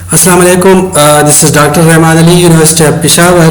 Assalamu alaikum. This is Dr. Rahman Ali, University of Peshawar.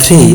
3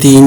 3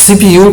CPU,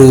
2,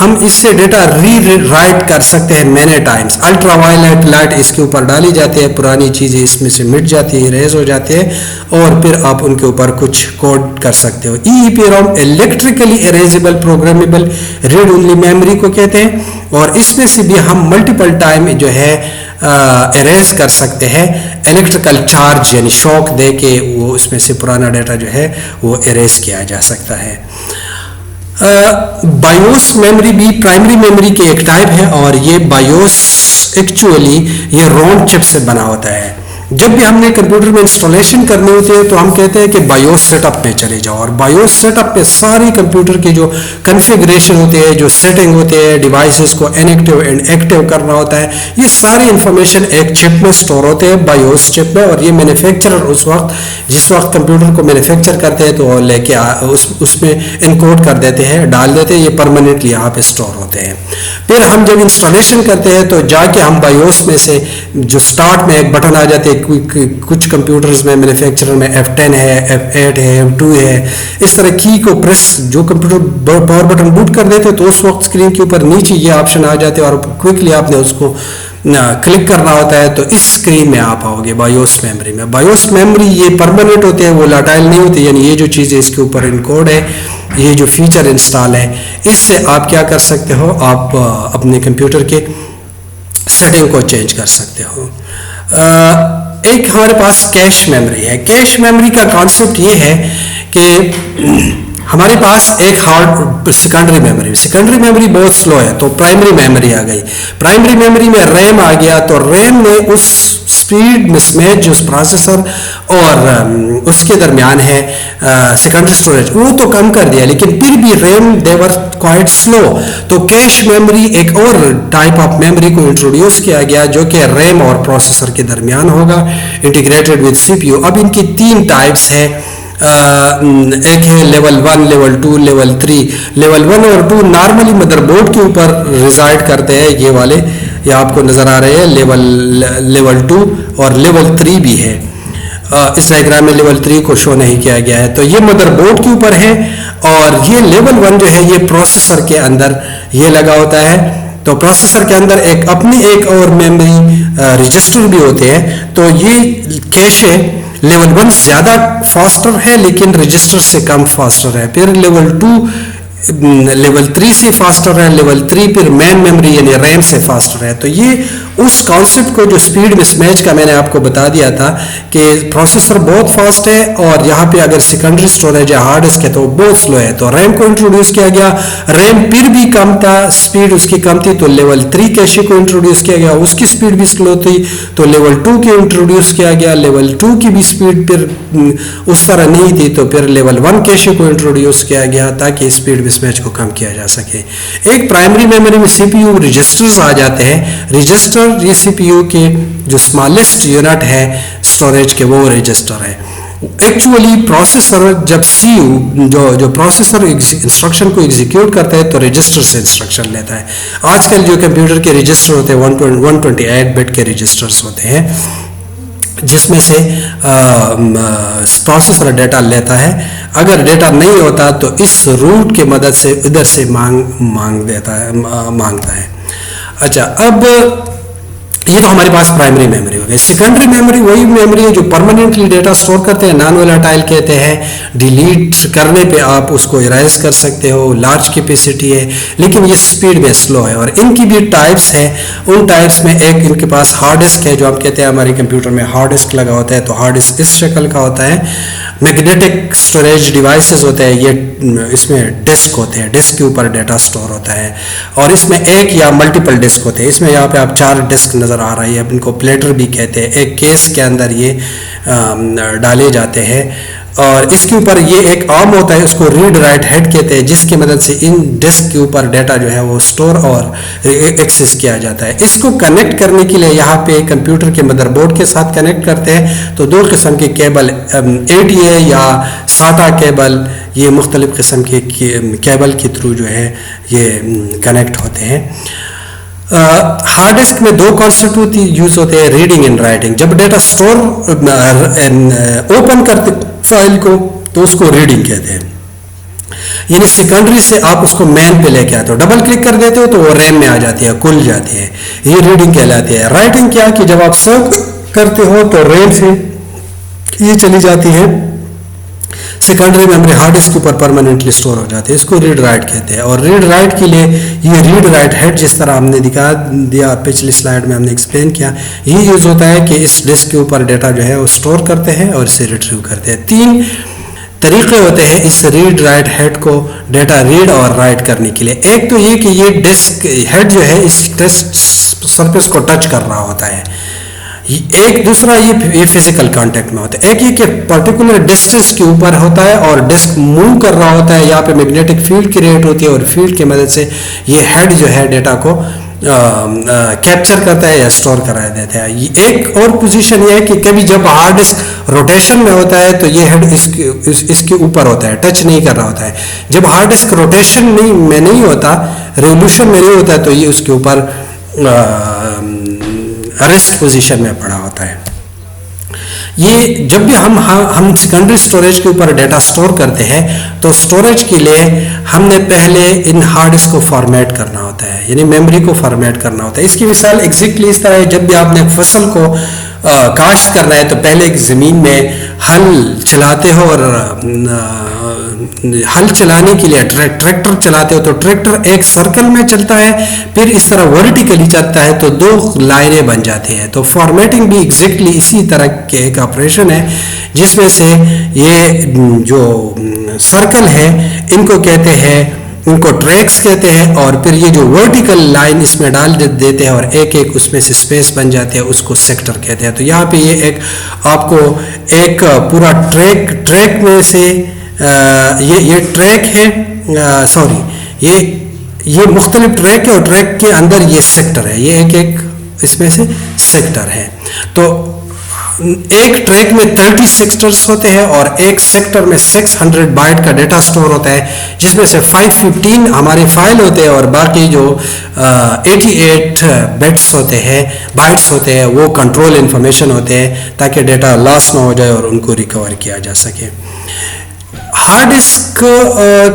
ہم اس سے data ری right کر سکتے ہیں many times. Ultra violet light اس کے اوپر ڈالی جاتی ہے, پرانی چیزیں اس میں سے مٹ جاتی ہے, اریز ہو جاتی ہے, اور پھر آپ ان کے اوپر کچھ کوڈ کر سکتے ہو. EEPROM electrically erasable programmable read only memory کو کہتے ہیں, اور اس میں سے بھی ہم ملٹیپل ٹائم جو ہے اریز کر سکتے ہیں الیکٹریکل چارج یعنی شوق دے کے, وہ اس میں سے پرانا ڈیٹا جو ہے وہ اریز کیا جا سکتا ہے. بایوس میموری بھی پرائمری میموری کی ایک ٹائپ ہے, اور یہ بایوس ایکچولی یہ روم چپ سے بنا ہوتا ہے. جب بھی ہم نے کمپیوٹر میں انسٹالیشن کرنی ہوتی ہے تو ہم کہتے ہیں کہ بایوس سیٹ اپ میں چلے جاؤ, اور بایوس سیٹ اپ میں ساری کمپیوٹر کی جو کنفیگریشن ہوتی ہے, جو سیٹنگ ہوتی ہے, ڈیوائسز کو انیکٹیو اینڈ ایکٹیو کرنا ہوتا ہے, یہ ساری انفارمیشن ایک چپ میں سٹور ہوتے ہیں بایوس چپ میں. اور یہ مینوفیکچرر جس وقت کمپیوٹر کو مینوفیکچر کرتے ہیں تو لے کے اس میں انکوڈ کر دیتے ہیں, ڈال دیتے ہیں, یہ پرماننٹلی یہاں پہ سٹور ہوتے ہیں. پھر ہم جب انسٹالیشن کرتے ہیں تو جا کے ہم بایوس میں سے جو سٹارٹ میں ایک بٹن آ جاتے ہیں, کچھ کمپیوٹرز میں مینوفیکچرر میں F10 ہے, F8 ہے, F2 ہے, اس طرح کی کو پریس جو کمپیوٹر پاور بٹن بوٹ کر دیتے تو اس وقت اسکرین کے اوپر نیچے یہ آپشن آ جاتے ہیں, اور کوئکلی آپ نے اس کو کلک کرنا ہوتا ہے تو اس اسکرین میں آپ آؤ گے بایوس میموری میں. بایوس میموری یہ پرماننٹ ہوتے ہیں, وہ لاٹائل نہیں ہوتے, یعنی یہ جو چیزیں اس کے اوپر انکوڈ ہے, یہ جو فیچر انسٹال ہے, اس سے آپ کیا کر سکتے ہو, آپ اپنے کمپیوٹر کے سیٹنگ کو چینج کر سکتے ہو. ایک ہمارے پاس کیش میموری ہے. کیش میموری کا کانسیپٹ یہ ہے کہ ہمارے پاس ایک ہارڈ سیکنڈری میموری بہت سلو ہے, تو پرائمری میموری آ گئی. پرائمری میموری میں ریم آ گیا, تو ریم میں اس سپیڈ مس میچ جو اس پروسیسر اور اس کے درمیان ہے سیکنڈری اسٹوریج, وہ تو کم کر دیا, لیکن پھر بھی ریم دے ور کوائٹ سلو. تو کیش میموری ایک اور ٹائپ آف میموری کو انٹروڈیوس کیا گیا جو کہ ریم اور پروسیسر کے درمیان ہوگا, integrated with C P U. اب ان کی 3 ٹائپس ہیں, ایک ہے لیول 1, لیول 2, لیول 3. لیول 1 اور 2 نارملی مدر بورڈ کے اوپر ریزائڈ کرتے ہیں, یہ والے یہ آپ کو نظر آ رہے ہیں لیول 2, اور لیول 3 بھی ہے. اس ڈائیگرام میں لیول 3 کو شو نہیں کیا گیا ہے, تو یہ مدر بورڈ کے اوپر ہے, اور یہ لیول 1 جو ہے یہ پروسیسر کے اندر یہ لگا ہوتا ہے. تو پروسیسر کے اندر اپنی ایک اور میموری رجسٹر بھی ہوتے ہیں. تو یہ کیش ہے, لیول 1 زیادہ فاسٹر ہے لیکن رجسٹر سے کم فاسٹر ہے. پھر لیول 2 لیول 3 سے فاسٹر ہے, لیول 3 پھر مین میموری یعنی ریم سے فاسٹر ہے. تو یہ اس کانسیپٹ کو جو سپیڈ مس میچ کا میں نے آپ کو بتا دیا تھا کہ پروسیسر بہت فاسٹ ہے, اور یہاں پہ اگر سیکنڈری اسٹوریج یا ہارڈ ڈسک ہے تو بہت سلو ہے, تو ریم کو انٹروڈیوس کیا گیا. ریم پھر بھی کم تھا, سپیڈ اس کی کم تھی, تو لیول 3 کیشے کو انٹروڈیوس کیا گیا, اس کی سپیڈ بھی سلو تھی, تو لیول 2 کی انٹروڈیوس کیا گیا. لیول 2 کی بھی سپیڈ پھر اس طرح نہیں تھی, تو پھر لیول 1 کیشے کو انٹروڈیوس کیا گیا تاکہ سپیڈ مس میچ کو کم کیا جا سکے. ایک پرائمری میموری میں سی پی یو رجسٹرز آ جاتے ہیں. رجسٹر یہ سی پی یو کے جو اسمالسٹ یونٹ ہے اسٹوریج کے, وہ رجسٹر ہے. ایکچولی پروسیسر جب سی یو جو پروسیسر انسٹرکشن کو ایگزیکیوٹ کرتا ہے تو رجسٹر سے انسٹرکشن لیتا ہے. آج کل جو کمپیوٹر کے رجسٹر ہوتے ہیں 128 بٹ کے رجسٹرز ہوتے ہیں, جس میں سے پروسیسر ڈیٹا لیتا ہے. اگر ڈیٹا نہیں ہوتا تو اس روٹ کی مدد سے ادھر سے مانگتا ہے. اچھا, اب یہ تو ہمارے پاس پرائمری میموری ہو گئی. سیکنڈری میموری وہی میموری ہے جو پرماننٹلی ڈیٹا سٹور کرتے ہیں, نان ویلاٹائل کہتے ہیں. ڈیلیٹ کرنے پہ آپ اس کو ارائز کر سکتے ہو, لارج کیپیسٹی ہے, لیکن یہ سپیڈ میں سلو ہے. اور ان کی بھی ٹائپس ہیں. ان ٹائپس میں ایک ان کے پاس ہارڈ ڈسک ہے, جو آپ کہتے ہیں ہمارے کمپیوٹر میں ہارڈ ڈسک لگا ہوتا ہے, تو ہارڈ ڈسک اس شکل کا ہوتا ہے. میگنیٹک اسٹوریج ڈیوائسز ہوتے ہیں, یہ اس میں ڈسک ہوتے ہیں, ڈسک کے اوپر ڈیٹا سٹور ہوتا ہے. اور اس میں ایک یا ملٹیپل ڈسک ہوتے ہیں. اس میں یہاں پہ آپ 4 ڈسک نظر آ رہی ہے, ان کو پلیٹر بھی کہتے ہیں. ایک کیس کے اندر یہ ڈالے جاتے ہیں, اور اس کے اوپر یہ ایک آرم ہوتا ہے, اس کو ریڈ رائٹ ہیڈ کہتے ہیں, جس کی مدد سے ان ڈسک کے اوپر ڈیٹا جو ہے وہ سٹور اور ایکسس کیا جاتا ہے. اس کو کنیکٹ کرنے کے لیے یہاں پہ کمپیوٹر کے مدر بورڈ کے ساتھ کنیکٹ کرتے ہیں, تو 2 قسم کے کیبل ATA یا SATA کیبل, یہ مختلف قسم کے کیبل کے تھرو جو ہے یہ کنیکٹ ہوتے ہیں. ہارڈ ڈسک میں 2 کانسیپٹ یوز ہوتے ہیں, ریڈنگ اینڈ رائٹنگ. جب ڈیٹا سٹور اوپن کرتے فائل کو تو اس کو ریڈنگ کہتے ہیں, یعنی سیکنڈری سے آپ اس کو مین پہ لے کے آتے ہو, ڈبل کلک کر دیتے ہو تو وہ ریم میں آ جاتی ہے, کھل جاتی ہے, یہ ریڈنگ کہلاتی ہے. رائٹنگ کیا کہ جب آپ سرو کرتے ہو تو ریم سے یہ چلی جاتی ہے سیکنڈری میموری ہارڈ ڈسک کے اوپر پرماننٹلی اسٹور ہو جاتے ہیں, اس کو ریڈ رائٹ کہتے ہیں. اور ریڈ رائٹ کے لیے یہ ریڈ رائٹ ہیڈ جس طرح ہم نے دکھا دیا پچھلی سلائڈ میں ہم نے ایکسپلین کیا, یہ یوز ہوتا ہے کہ اس ڈسک کے اوپر ڈیٹا جو ہے وہ اسٹور کرتے ہیں اور اسے ریٹریو کرتے ہیں. 3 طریقے ہوتے ہیں اس ریڈ رائٹ ہیڈ کو ڈیٹا ریڈ اور رائٹ کرنے کے لیے. ایک تو یہ کہ یہ ڈسک ہیڈ جو ہے اس ڈسک سرفیس کو ٹچ کر رہا ہوتا ہے, ایک دوسرا یہ فزیکل کانٹیکٹ میں ہوتا ہے. ایک یہ کہ پرٹیکولر ڈسٹینس کے اوپر ہوتا ہے اور ڈسک موو کر رہا ہوتا ہے, یہاں پہ میگنیٹک فیلڈ کریٹ ہوتی ہے اور فیلڈ کی مدد سے یہ ہیڈ جو ہے ڈیٹا کو کیپچر کرتا ہے یا اسٹور کرا دیتا ہے. ایک اور پوزیشن یہ ہے کہ کبھی جب ہارڈ ڈسک روٹیشن میں ہوتا ہے تو یہ ہیڈ اس کے اوپر ہوتا ہے, ٹچ نہیں کر رہا ہوتا ہے. جب ہارڈ ڈسک روٹیشن میں نہیں ہوتا, ریولیوشن میں نہیں ہوتا, تو یہ اس کے اوپر ریسٹ پوزیشن میں پڑا ہوتا ہے. یہ جب بھی ہم سیکنڈری اسٹوریج کے اوپر ڈیٹا اسٹور کرتے ہیں تو اسٹوریج کے لیے ہم نے پہلے ان ہارڈ ڈسک کو فارمیٹ کرنا ہوتا ہے, یعنی میموری کو فارمیٹ کرنا ہوتا ہے. اس کی مثال ایگزیکٹلی اس طرح ہے, جب بھی آپ نے فصل کو کاشت کرنا ہے تو پہلے ایک زمین میں ہل چلاتے ہو, اور ہل چلانے کے لیے ٹریکٹر چلاتے ہو تو ٹریکٹر ایک سرکل میں چلتا ہے, پھر اس طرح ورٹیکلی چلتا ہے تو 2 لائنیں بن جاتی ہیں. تو فارمیٹنگ بھی ایگزیکٹلی اسی طرح کے ایک آپریشن ہے, جس میں سے یہ جو سرکل ہے ان کو کہتے ہیں, ان کو ٹریکس کہتے ہیں, اور پھر یہ جو ورٹیکل لائن اس میں ڈال دیتے ہیں اور ایک اس میں سے اسپیس بن جاتے ہیں, اس کو سیکٹر کہتے ہیں. تو یہاں پہ یہ ایک آپ کو ایک پورا ٹریک میں سے یہ ٹریک ہے, سوری یہ مختلف ٹریک ہے, اور ٹریک کے اندر یہ سیکٹر ہے, یہ ایک اس میں سے سیکٹر ہے. تو ایک ٹریک میں 30 سیکٹرز ہوتے ہیں اور ایک سیکٹر میں 600 بائٹ کا ڈیٹا سٹور ہوتا ہے, جس میں سے 515 ہمارے فائل ہوتے ہیں اور باقی جو 88 بٹس ہوتے ہیں, بائٹس ہوتے ہیں, وہ کنٹرول انفارمیشن ہوتے ہیں تاکہ ڈیٹا لاس نہ ہو جائے اور ان کو ریکور کیا جا سکے. ہارڈ ڈسک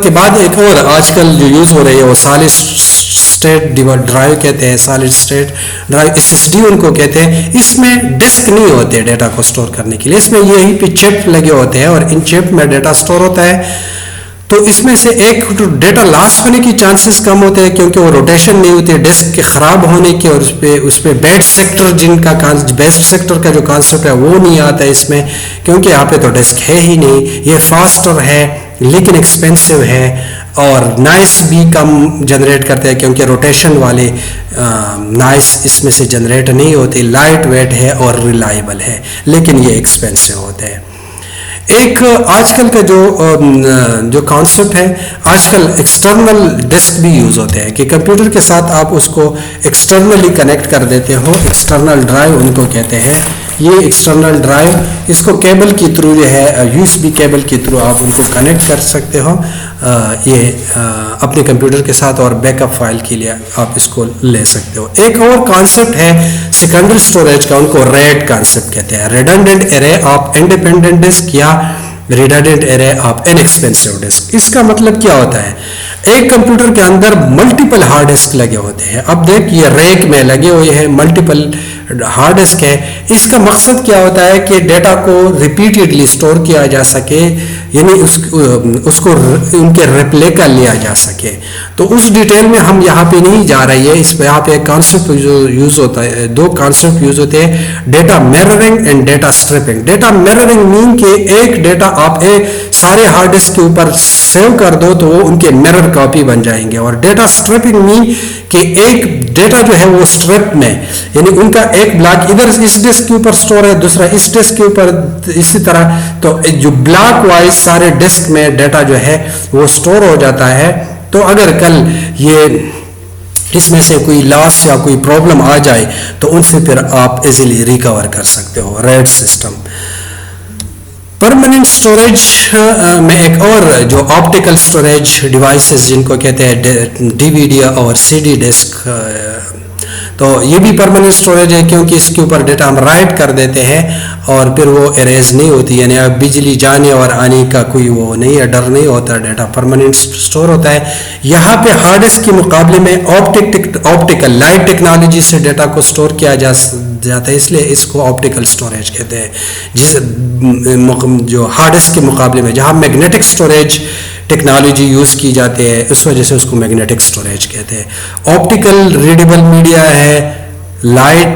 کے بعد ایک اور آج کل جو یوز ہو رہی ہے وہ سالڈ اسٹیٹ ڈرائیو کہتے ہیں, سالڈ اسٹیٹ ڈرائیو SSD ان کو کہتے ہیں. اس میں ڈسک نہیں ہوتے ڈیٹا کو اسٹور کرنے کے لیے, اس میں یہی پہ چپ لگے ہوتے ہیں اور ان چپ میں ڈیٹا اسٹور ہوتا ہے. تو اس میں سے ایک ڈیٹا لاس ہونے کی چانسز کم ہوتے ہیں کیونکہ وہ روٹیشن نہیں ہوتی ہے ڈسک کے خراب ہونے کے, اور اس پہ بیڈ سیکٹر جن کا بیسٹ سیکٹر کا جو کانسیپٹ ہے وہ نہیں آتا ہے اس میں, کیونکہ یہاں پہ تو ڈسک ہے ہی نہیں. یہ فاسٹر ہے لیکن ایکسپینسو ہے, اور نائس بھی کم جنریٹ کرتے ہیں کیونکہ روٹیشن والے نائس اس میں سے جنریٹ نہیں ہوتے. لائٹ ویٹ ہے اور ریلائبل ہے, لیکن یہ ایکسپینسو ہوتے ہیں. ایک آج کل کا جو کانسیپٹ ہے, آج کل ایکسٹرنل ڈسک بھی یوز ہوتے ہیں کہ کمپیوٹر کے ساتھ آپ اس کو ایکسٹرنلی کنیکٹ کر دیتے ہو, ایکسٹرنل ڈرائیو ان کو کہتے ہیں. یہ ایکسٹرنل ڈرائیو اس کو کیبل کی تھرو جو ہے USB کیبل کے تھرو آپ ان کو کنیکٹ کر سکتے ہو یہ اپنے کمپیوٹر کے ساتھ, اور بیک اپ فائل کے لیے آپ اس کو لے سکتے ہو. ایک اور کانسیپٹ ہے سیکنڈری اسٹوریج کا, ان کو ریڈ کانسیپٹ کہتے ہیں, redundant array of independent disk یا ریڈنڈنٹ ارے آف انیکسپینسو ڈسک. اس کا مطلب کیا ہوتا ہے, ایک کمپیوٹر کے اندر ملٹیپل ہارڈ ڈسک لگے ہوتے ہیں. اب دیکھ یہ ریک میں لگے ہوئے ہیں ملٹیپل ہارڈ ڈسک ہے. اس کا مقصد کیا ہوتا ہے کہ ڈیٹا کو ریپیٹیڈلی اسٹور کیا جا سکے, یعنی اس کو ان کے ریپلیکا لیا جا سکے. تو اس ڈیٹیل میں ہم یہاں پہ نہیں جا رہی ہے. اس پہ یہاں پہ ایک کانسیپٹ یوز ہوتا ہے, 2 کانسیپٹ یوز ہوتے ہیں, ڈیٹا میررنگ اینڈ ڈیٹا اسٹرپنگ. ڈیٹا میررنگ مین کہ ایک ڈیٹا آپ سارے ہارڈ ڈسک کے اوپر سیو کر دو تو وہ ان کے میرر کاپی بن جائیں گے. اور ڈیٹا اسٹرپنگ مین کہ ایک ڈیٹا جو ہے وہ اسٹرپ میں, یعنی ان کا ایک بلاک ادھر اس ڈسک کے اوپر سٹور ہے, دوسرا اس ڈسک کے اوپر, اسی طرح تو جو بلاک وائز سارے ڈسک میں ڈیٹا جو ہے وہ سٹور ہو جاتا ہے. تو اگر کل یہ اس میں سے کوئی لاس یا کوئی پرابلم آ جائے تو ان سے پھر آپ ایزیلی ریکور کر سکتے ہو. RAID system. پرماننٹ اسٹوریج میں ایک اور جو آپٹیکل اسٹوریج ڈیوائسز جن کو کہتے ہیں DVD اور CD ڈسک, تو یہ بھی پرماننٹ اسٹوریج ہے کیونکہ اس کے اوپر ڈیٹا ہم رائٹ کر دیتے ہیں اور پھر وہ اریز نہیں ہوتی, یعنی اب بجلی جانے اور آنے کا کوئی وہ نہیں ہے, ڈر نہیں ہوتا, ڈیٹا پرماننٹ اسٹور ہوتا ہے. یہاں پہ ہارڈ ڈسک کے مقابلے میں آپٹیکل لائٹ ٹیکنالوجی سے ڈیٹا کو اسٹور کیا جاتا ہے, اس لیے اس کو آپٹیکل اسٹوریج کہتے ہیں. جس جو ہارڈ ڈسک کے مقابلے میں جہاں میگنیٹک اسٹوریج ٹیکنالوجی یوز کی جاتی ہے اس وجہ سے اس کو میگنیٹک اسٹوریج کہتے ہیں. آپٹیکل ریڈیبل میڈیا ہے, لائٹ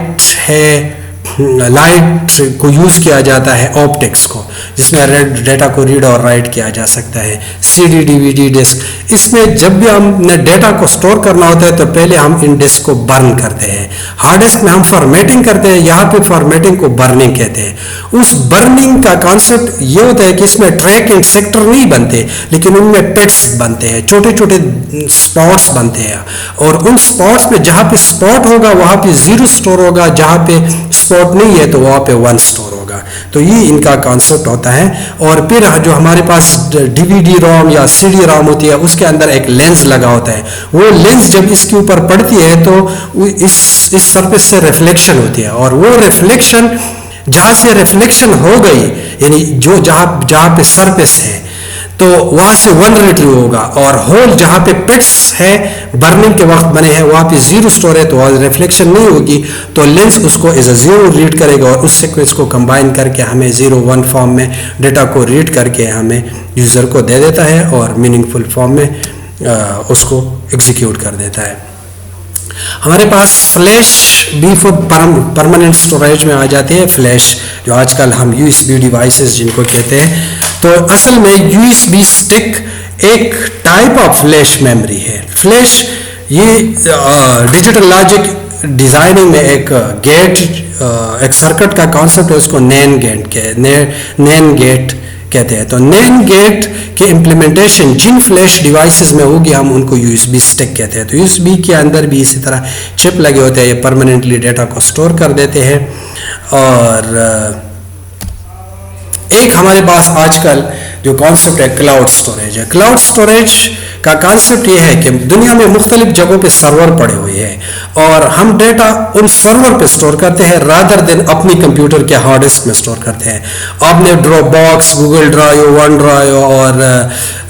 کو یوز کیا جاتا ہے آپٹکس کو, جس میں ڈیٹا کو ریڈ اور رائٹ کیا جا سکتا ہے. سی ڈی ڈی وی ڈی ڈسک, اس میں جب بھی ہم نے ڈیٹا کو سٹور کرنا ہوتا ہے تو پہلے ہم ان ڈسک کو برن کرتے ہیں. ہارڈ ڈسک میں ہم فارمیٹنگ کرتے ہیں, یہاں پہ فارمیٹنگ کو برننگ کہتے ہیں. اس برننگ کا کانسیپٹ یہ ہوتا ہے کہ اس میں ٹریک اینڈ سیکٹر نہیں بنتے لیکن ان میں پٹس بنتے ہیں, چھوٹے چھوٹے اسپاٹس بنتے ہیں, اور ان اسپاٹس پہ جہاں پہ اسپاٹ ہوگا وہاں پہ 0 سٹور ہوگا, جہاں پہ اسپاٹ نہیں ہے تو وہاں پہ 1 سٹور ہوگا. تو یہ ان کا کانسیپٹ ہوتا ہے. اور پھر جو ہمارے پاس ڈی وی ڈی روم یا سی ڈی روم ہوتی ہے اس کے اندر ایک لینس لگا ہوتا ہے. وہ لینس جب اس کے اوپر پڑتی ہے تو اس سرفیس سے ریفلیکشن ہوتی ہے, اور وہ ریفلیکشن جہاں سے ریفلیکشن ہو گئی یعنی جو جہاں پہ سرفیس ہے تو وہاں سے 1 ریٹریو ہوگا, اور ہول جہاں پہ پٹس ہے برننگ کے وقت بنے ہیں وہاں پہ 0 سٹور ہے تو ریفلیکشن نہیں ہوگی, تو لینس اس کو ایز اے 0 ریڈ کرے گا اور اس سیکوینس کو کمبائن کر کے ہمیں 0-1 فارم میں ڈیٹا کو ریڈ کر کے ہمیں یوزر کو دے دیتا ہے اور میننگ فل فارم میں اس کو ایگزیکیوٹ کر دیتا ہے. ہمارے پاس فلیش بھی پرماننٹ اسٹوریج میں آ جاتی ہے. فلیش جو آج کل ہم یو ایس بی ڈیوائسز جن کو کہتے ہیں, تو اصل میں یو ایس بی اسٹک ایک ٹائپ آف فلیش میموری ہے. فلیش یہ ڈیجیٹل لاجک ڈیزائننگ میں ایک ایک سرکٹ کا کانسیپٹ ہے, اس کو نین گیٹ کہتے ہیں. تو نین گیٹ کے امپلیمنٹیشن جن فلیش ڈیوائسز میں ہوگی ہم ان کو یو ایس بی اسٹک کہتے ہیں. تو یو ایس بی کے اندر بھی اسی طرح چپ لگے ہوتے ہیں, یہ پرماننٹلی ڈیٹا کو سٹور کر دیتے ہیں. اور ایک ہمارے پاس آج کل جو کانسیپٹ ہے کلاؤڈ سٹوریج ہے. کلاؤڈ سٹوریج کا کانسیپٹ یہ ہے کہ دنیا میں مختلف جگہوں پہ سرور پڑے ہوئے ہیں اور ہم ڈیٹا ان سرور پہ سٹور کرتے ہیں رادر دین اپنی کمپیوٹر کے ہارڈ ڈسک میں سٹور کرتے ہیں. آپ نے Dropbox, Google Drive, OneDrive اور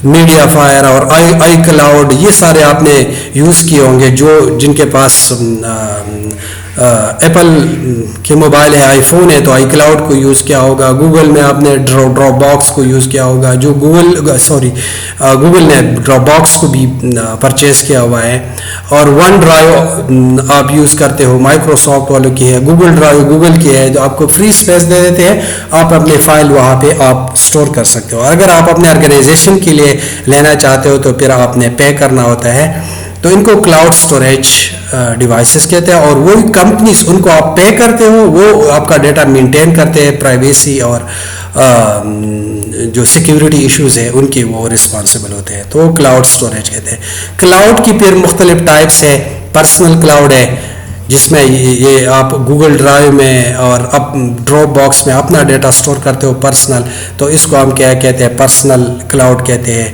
میڈیا فائر اور آئی کلاؤڈ یہ سارے آپ نے یوز کیے ہوں گے. جن کے پاس ایپل کے موبائل ہے, آئی فون ہے تو آئی کلاؤڈ کو یوز کیا ہوگا. گوگل میں آپ نے ڈراپ باکس کو یوز کیا ہوگا, جو گوگل نے ڈراپ باکس کو بھی پرچیز کیا ہوا ہے. اور ون ڈرائیو آپ یوز کرتے ہو, مائکروسافٹ والوں کی ہے. گوگل ڈرائیو گوگل کی ہے جو آپ کو فری اسپیس دے دیتے ہیں, آپ اپنے فائل وہاں پہ آپ سٹور کر سکتے ہو. اگر آپ اپنے آرگنائزیشن کے لیے لینا چاہتے ہو تو پھر آپ نے پے کرنا ہوتا ہے. تو ان کو کلاؤڈ سٹوریج ڈیوائسز کہتے ہیں, اور وہ کمپنیز ان کو آپ پے کرتے ہو وہ آپ کا ڈیٹا مینٹین کرتے ہیں, پرائیویسی اور جو سیکیورٹی ایشوز ہیں ان کی وہ رسپانسبل ہوتے ہیں. تو کلاؤڈ سٹوریج کہتے ہیں. کلاؤڈ کی پھر مختلف ٹائپس ہے. پرسنل کلاؤڈ ہے جس میں یہ آپ گوگل ڈرائیو میں اور ڈراپ باکس میں اپنا ڈیٹا سٹور کرتے ہو پرسنل, تو اس کو ہم کیا کہتے ہیں, پرسنل کلاؤڈ کہتے ہیں.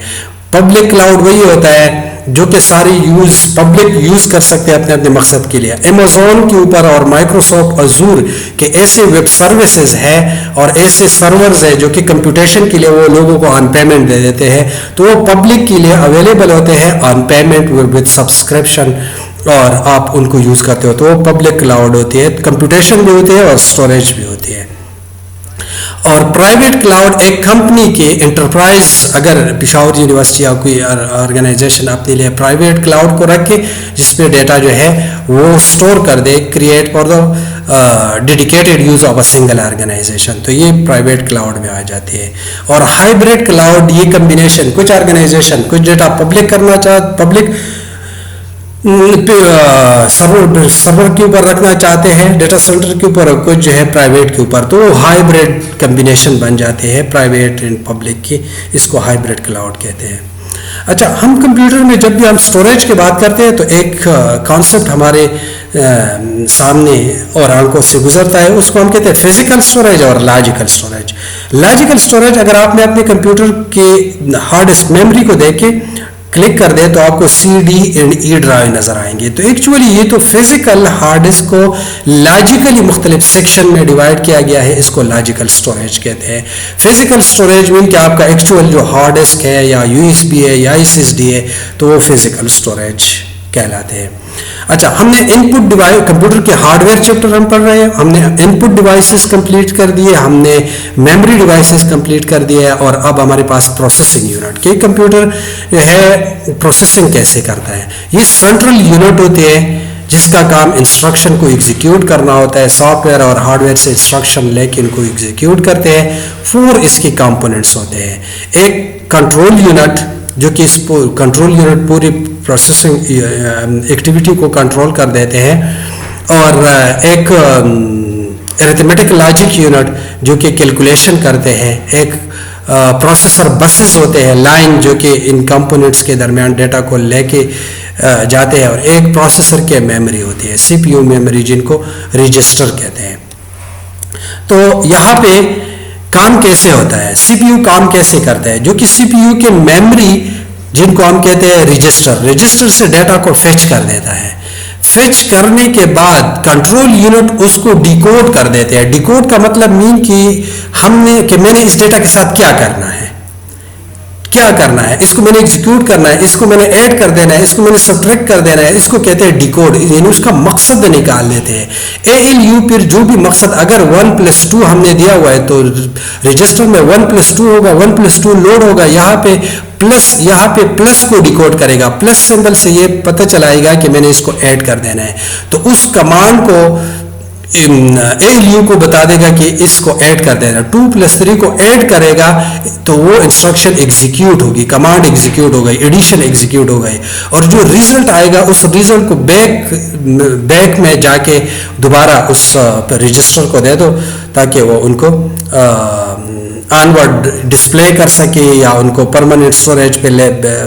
پبلک کلاؤڈ وہی ہوتا ہے جو کہ ساری پبلک یوز کر سکتے ہیں اپنے اپنے مقصد کے لیے. امیزون کے اوپر اور مائکروسافٹ ازور کے ایسے ویب سروسز ہیں اور ایسے سرورز ہیں جو کہ کمپیوٹیشن کے لیے وہ لوگوں کو آن پیمنٹ دے دیتے ہیں, تو وہ پبلک کے لیے اویلیبل ہوتے ہیں آن پیمنٹ ود سبسکرپشن, اور آپ ان کو یوز کرتے ہو. تو وہ پبلک کلاؤڈ ہوتی ہے, کمپیوٹیشن بھی ہوتی ہے اور اسٹوریج بھی ہوتی ہے. اور پرائیویٹ کلاؤڈ ایک کمپنی کے انٹرپرائز, اگر پشاور یونیورسٹی یا کوئی آرگنائزیشن اپنے لیے پرائیویٹ کلاؤڈ کو رکھے جس پہ ڈیٹا جو ہے وہ سٹور کر دے, create for the dedicated use of a single organization, تو یہ پرائیویٹ کلاؤڈ میں آ جاتی ہے. اور ہائبریڈ کلاؤڈ یہ کمبینیشن, کچھ آرگنائزیشن کچھ ڈیٹا پبلک کرنا پبلک سرور کے اوپر رکھنا چاہتے ہیں, ڈیٹا سینٹر کے اوپر, اور کچھ جو ہے پرائیویٹ کے اوپر, تو ہائبریڈ کمبینیشن بن جاتے ہیں پرائیویٹ اینڈ پبلک کی. اس کو ہائبریڈ کلاؤڈ کہتے ہیں. اچھا, ہم کمپیوٹر میں جب بھی ہم اسٹوریج کی بات کرتے ہیں تو ایک کانسیپٹ ہمارے سامنے اور آنکھوں سے گزرتا ہے, اس کو ہم کہتے ہیں فزیکل اسٹوریج اور لاجیکل اسٹوریج. لاجیکل اسٹوریج اگر آپ نے اپنے کمپیوٹر کے ہارڈ ڈسک میموری کو دیکھے, کلک کر دیں تو آپ کو C D and E drive نظر آئیں گے. تو ایکچولی یہ تو فزیکل ہارڈ ڈسک کو لاجیکلی مختلف سیکشن میں ڈیوائڈ کیا گیا ہے, اس کو لاجیکل اسٹوریج کہتے ہیں. فزیکل اسٹوریج مین کہ آپ کا ایکچوئل جو ہارڈ ڈسک ہے یا یو ایس بی ہے یا ایس ایس ڈی ہے تو وہ فزیکل اسٹوریج کہلاتے ہیں. اچھا, ہم نے ان پٹ ڈیوائس, کمپیوٹر کے ہارڈ ویئر چیپٹر ہم پڑھ رہے ہیں, ہم نے ان پٹ ڈیوائسز کمپلیٹ کر دیے, ہم نے میموری ڈیوائسز کمپلیٹ کر دیے, اور اب ہمارے پاس پروسیسنگ یونٹ کہ کمپیوٹر ہے پروسیسنگ کیسے کرتا ہے. یہ سینٹرل یونٹ ہوتے ہیں جس کا کام انسٹرکشن کو ایگزیکیوٹ کرنا ہوتا ہے. سافٹ ویئر اور ہارڈ ویئر سے انسٹرکشن لے کے ان کو ایگزیکیوٹ کرتے ہیں. 4 اس کے کمپوننٹس ہوتے ہیں. ایک کنٹرول یونٹ جو کہ اس کنٹرول یونٹ پوری پروسیسنگ ایکٹیویٹی کو کنٹرول کر دیتے ہیں, اور ایک ارتھمیٹک لاجک یونٹ جو کہ کیلکولیشن کرتے ہیں. ایک پروسیسر بسز ہوتے ہیں, لائن جو کہ ان کمپوننٹس کے درمیان ڈیٹا کو لے کے جاتے ہیں, اور ایک پروسیسر کے میموری ہوتی ہے, سی پی یو میموری جن کو رجسٹر کہتے ہیں. تو یہاں پہ کام کیسے ہوتا ہے, سی پی یو کام کیسے کرتا ہے, جو کہ سی پی یو کے میموری جن کو ہم کہتے ہیں رجسٹر سے ڈیٹا کو فیچ کر دیتا ہے. فیچ کرنے کے بعد کنٹرول یونٹ اس کو ڈیکوڈ کر دیتے ہیں. ڈیکوڈ کا مطلب مین کہ میں نے اس ڈیٹا کے ساتھ کیا کرنا ہے, اس کو میں نے ایگزیکیوٹ کرنا ہے, اس کو میں نے ایڈ کر دینا ہے, اس کو میں نے سبٹریکٹ کر دینا ہے, اس کو کہتے ہیں ڈیکوڈ. یعنی اس کا مقصد نکال لیتے ہیں. اے ایل یو پھر جو بھی مقصد, اگر 1+2 ہم نے دیا ہوا ہے تو رجسٹر میں 1+2 ہوگا, 1+2 لوڈ ہوگا, یہاں پہ پلس کو ڈیکوڈ کرے گا. پلس سمبل سے یہ پتہ چلائے گا کہ میں نے اس کو ایڈ کر دینا ہے. تو اس کمانڈ کو اے ایل یو کو بتا دے گا کہ اس کو ایڈ کر دینا. 2+3 کو ایڈ کرے گا تو وہ انسٹرکشن ایگزیکیوٹ ہوگی, کمانڈ ایگزیکیوٹ ہو گئی, ایڈیشن ایگزیکیوٹ ہو گئی, اور جو ریزلٹ آئے گا اس ریزلٹ کو بیک میں جا کے دوبارہ اس رجسٹر کو دے دو تاکہ وہ ان کو آنورڈ ڈسپلے کر سکے یا ان کو پرماننٹ اسٹوریج پہ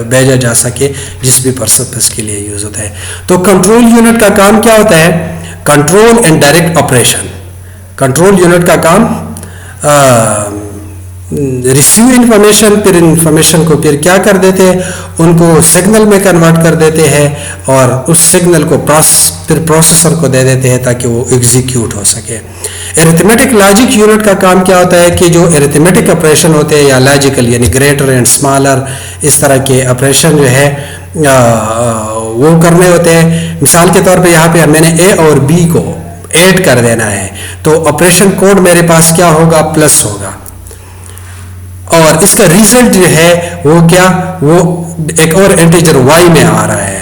بھیجا جا سکے, جس بھی پرپز کے لیے یوز ہوتا ہے. تو کنٹرول یونٹ کا کام کیا ہوتا ہے, control and direct operation. Control unit کا کام ریسیو انفارمیشن, پھر انفارمیشن کو پھر کیا کر دیتے ہیں, ان کو سگنل میں کنورٹ کر دیتے ہیں, اور اس سگنل کو پھر پروسیسر کو دے دیتے ہیں تاکہ وہ ایگزیکیوٹ ہو سکے. ارتھمیٹک لاجک یونٹ کا کام کیا ہوتا ہے کہ جو ارتھمیٹک آپریشن ہوتے ہیں یا لاجیکل یعنی گریٹر اینڈ اسمالر اس طرح کے آپریشن جو ہے وہ کرنے ہوتے ہیں. مثال کے طور پہ یہاں پہ میں نے اے اور بی کو ایڈ کر دینا ہے, تو آپریشن کوڈ میرے پاس کیا ہوگا, پلس ہوگا, اور اس کا ریزلٹ جو ہے وہ کیا, وہ ایک اور انٹیجر وائی میں آ رہا ہے.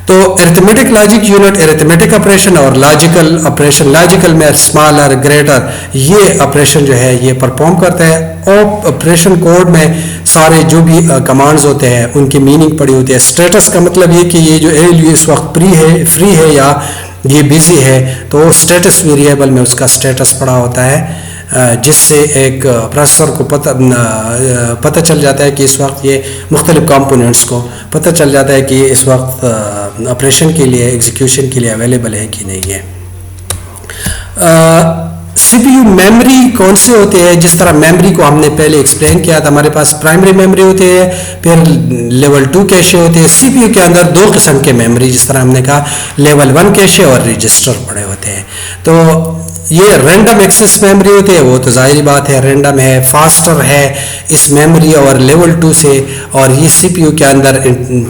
تو arithmetic logic unit arithmetic operation اور لاجیکل آپریشن, لاجیکل میں اسمالر گریٹر یہ آپریشن جو ہے یہ پرفارم کرتا ہے. اور آپریشن کوڈ میں سارے جو بھی کمانڈز ہوتے ہیں ان کی میننگ پڑی ہوتی ہے. اسٹیٹس کا مطلب یہ کہ یہ جو اے ایل یو اس وقت فری ہے یا یہ بیزی ہے, تو وہ اسٹیٹس ویریبل میں اس کا اسٹیٹس پڑا ہوتا ہے, جس سے ایک پروسیسر کو پتہ چل جاتا ہے کہ اس وقت یہ مختلف کمپوننٹس کو پتہ چل جاتا ہے کہ یہ اس وقت آپریشن کے لیے ایگزیکیوشن کے لیے اویلیبل ہے کہ نہیں ہے. سی پی یو میموری کون سے ہوتے ہیں, جس طرح میموری کو ہم نے پہلے ایکسپلین کیا تھا, ہمارے پاس پرائمری میموری ہوتے ہیں, پھر لیول 2 کیشے ہوتے ہیں. سی پی یو کے اندر 2 قسم کے میموری, جس طرح ہم نے کہا لیول 1 کیشے اور رجسٹر پڑے ہوتے ہیں. تو یہ رینڈم ایکسس میموری ہوتے ہیں, وہ تو ظاہری بات ہے رینڈم ہے, فاسٹر ہے اس میموری اور لیول 2 سے, اور یہ سی پی یو کے اندر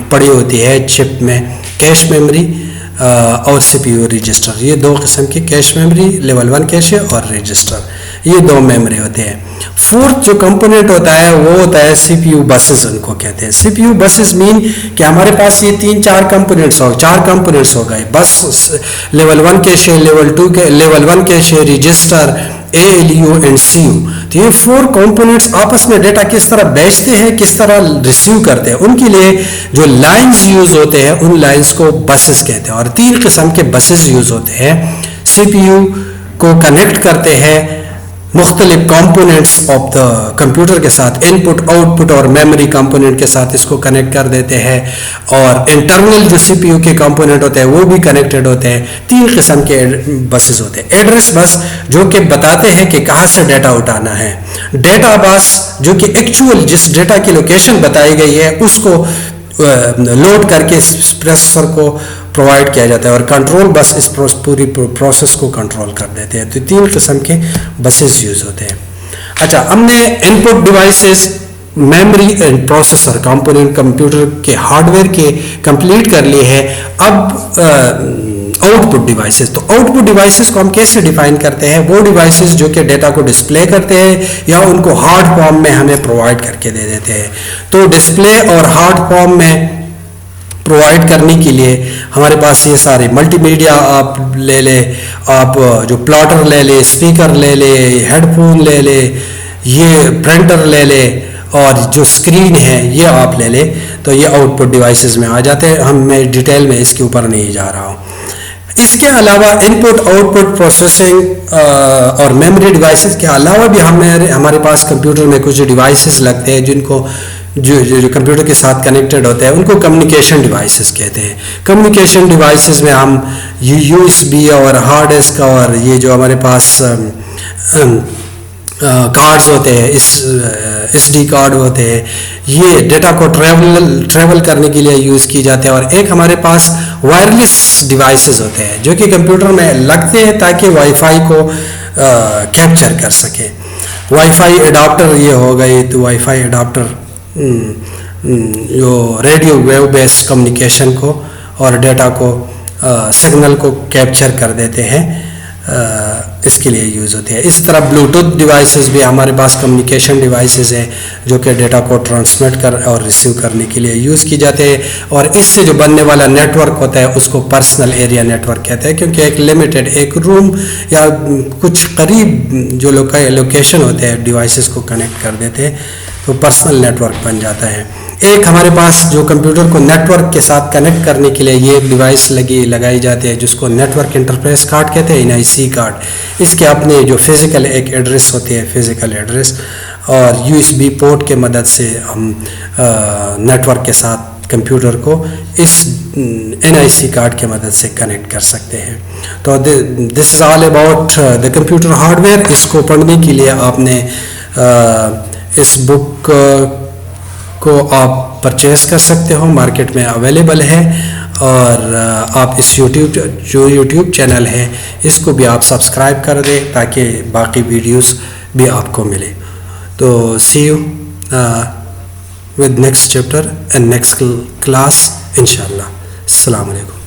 پڑی ہوتی ہے چپ میں کیش میموری اور سی پی یو رجسٹر. یہ 2 قسم کی کیش میموری, لیول 1 کیشے اور رجسٹر, یہ 2 میموری ہوتے ہیں. 4th جو کمپوننٹ ہوتا ہے وہ ہوتا ہے سی پی یو بسز, ان کو کہتے ہیں. سی پی یو بسز مین کہ ہمارے پاس یہ 4 کمپوننٹس ہو گئے بس, level 1 cache, level 1 cache, register, A L U and C U. تو یہ 4 کمپوننٹس آپس میں ڈیٹا کس طرح بیچتے ہیں, کس طرح ریسیو کرتے ہیں, ان کے لیے جو لائنز یوز ہوتے ہیں ان لائنز کو بسز کہتے ہیں. اور 3 قسم کے بسز یوز ہوتے ہیں. سی پی یو کو کنیکٹ کرتے ہیں مختلف کمپوننٹس آف دا کمپیوٹر کے ساتھ, ان پٹ آؤٹ پٹ اور میموری کمپوننٹ کے ساتھ اس کو کنیکٹ کر دیتے ہیں, اور انٹرنل جو سی پی یو کے کمپوننٹ ہوتے ہیں وہ بھی کنیکٹڈ ہوتے ہیں. 3 قسم کے بسز ہوتے ہیں. ایڈریس بس جو کہ بتاتے ہیں کہ کہاں سے ڈیٹا اٹھانا ہے, ڈیٹا بس جو کہ ایکچوئل جس ڈیٹا کی لوکیشن بتائی گئی ہے اس کو لوڈ کر کے اس پروسیسر کو پرووائڈ کیا جاتا ہے, اور کنٹرول بس اس پوری پروسیس کو کنٹرول کر دیتے ہیں. تو 3 قسم کے بسز یوز ہوتے ہیں. اچھا, ہم نے input devices, memory and processor component computer کے ہارڈ ویئر کے کمپلیٹ کر لیے ہیں. اب آؤٹ پٹ ڈیوائسز. تو آؤٹ پٹ ڈیوائسز کو ہم کیسے ڈیفائن کرتے ہیں؟ وہ ڈیوائسز جو کہ ڈیٹا کو ڈسپلے کرتے ہیں یا ان کو ہارڈ فارم میں ہمیں پرووائڈ کر کے دے دیتے ہیں. تو ڈسپلے اور ہارڈ فارم میں پرووائڈ کرنے کے لیے ہمارے پاس یہ سارے ملٹی میڈیا آپ لے لیں, آپ جو پلاٹر لے لیں, اسپیکر لے لیں, ہیڈ فون لے لیں, یہ پرنٹر لے لیں, اور جو اسکرین ہے یہ آپ لے لیں. تو یہ آؤٹ پٹ ڈیوائسز میں آ جاتے ہیں. میں ڈیٹیل میں اس کے اوپر نہیں جا رہا ہوں. اس کے علاوہ ان پٹ آؤٹ پٹ پروسیسنگ اور میموری ڈیوائسز کے علاوہ بھی ہمارے پاس کمپیوٹر میں کچھ ڈیوائسز لگتے ہیں جن کو جو کمپیوٹر کے ساتھ کنیکٹڈ ہوتے ہیں, ان کو کمیونیکیشن ڈیوائسز کہتے ہیں. کمیونیکیشن ڈیوائسز میں ہم یو ایس بی اور ہارڈ ڈسک اور یہ جو ہمارے پاس کارڈز ہوتے ہیں, ایس ڈی کارڈ ہوتے ہیں, یہ ڈیٹا کو ٹریول کرنے کے لیے یوز کی جاتے ہیں. اور ایک ہمارے پاس وائرلیس ڈیوائسز ہوتے ہیں جو کہ کمپیوٹر میں لگتے ہیں تاکہ وائی فائی کو کیپچر کر سکے. وائی فائی اڈاپٹر یہ ہو گئی. تو وائی فائی اڈاپٹر جو ریڈیو ویو بیسڈ کمیونیکیشن کو اور ڈیٹا کو سگنل کو کیپچر کر دیتے ہیں, اس کے لیے یوز ہوتے ہیں. اس طرح بلوٹوتھ ڈیوائسز بھی ہمارے پاس کمیونیکیشن ڈیوائسز ہیں جو کہ ڈیٹا کو ٹرانسمٹ کر اور ریسیو کرنے کے لیے یوز کی جاتے ہیں. اور اس سے جو بننے والا نیٹ ورک ہوتا ہے اس کو پرسنل ایریا نیٹ ورک کہتے ہیں, کیونکہ ایک لمیٹڈ ایک روم یا کچھ قریب جو لوکیشن ہوتے ہیں ڈیوائسز کو کنیکٹ کر دیتے ہیں, تو پرسنل نیٹ ورک بن جاتا ہے. ایک ہمارے پاس جو کمپیوٹر کو نیٹ ورک کے ساتھ کنیکٹ کرنے کے لیے یہ ڈیوائس لگائی جاتی ہے جس کو نیٹ ورک انٹرفیس کارڈ کہتے ہیں, NIC کارڈ. اس کے اپنے جو فزیکل ایک ایڈریس ہوتی ہے, فزیکل ایڈریس, اور USB پورٹ کے مدد سے ہم نیٹ ورک کے ساتھ کمپیوٹر کو اس NIC کارڈ کے مدد سے کنیکٹ کر سکتے ہیں. تو this is all about the computer hardware. اس کو پڑھنے کے لیے آپ نے اس بک کو آپ پرچیز کر سکتے ہو, مارکیٹ میں اویلیبل ہے. اور آپ اس یوٹیوب چینل ہے اس کو بھی آپ سبسکرائب کر دیں تاکہ باقی ویڈیوز بھی آپ کو ملے. تو سی you with next chapter and next class inshallah. Assalamu alaikum.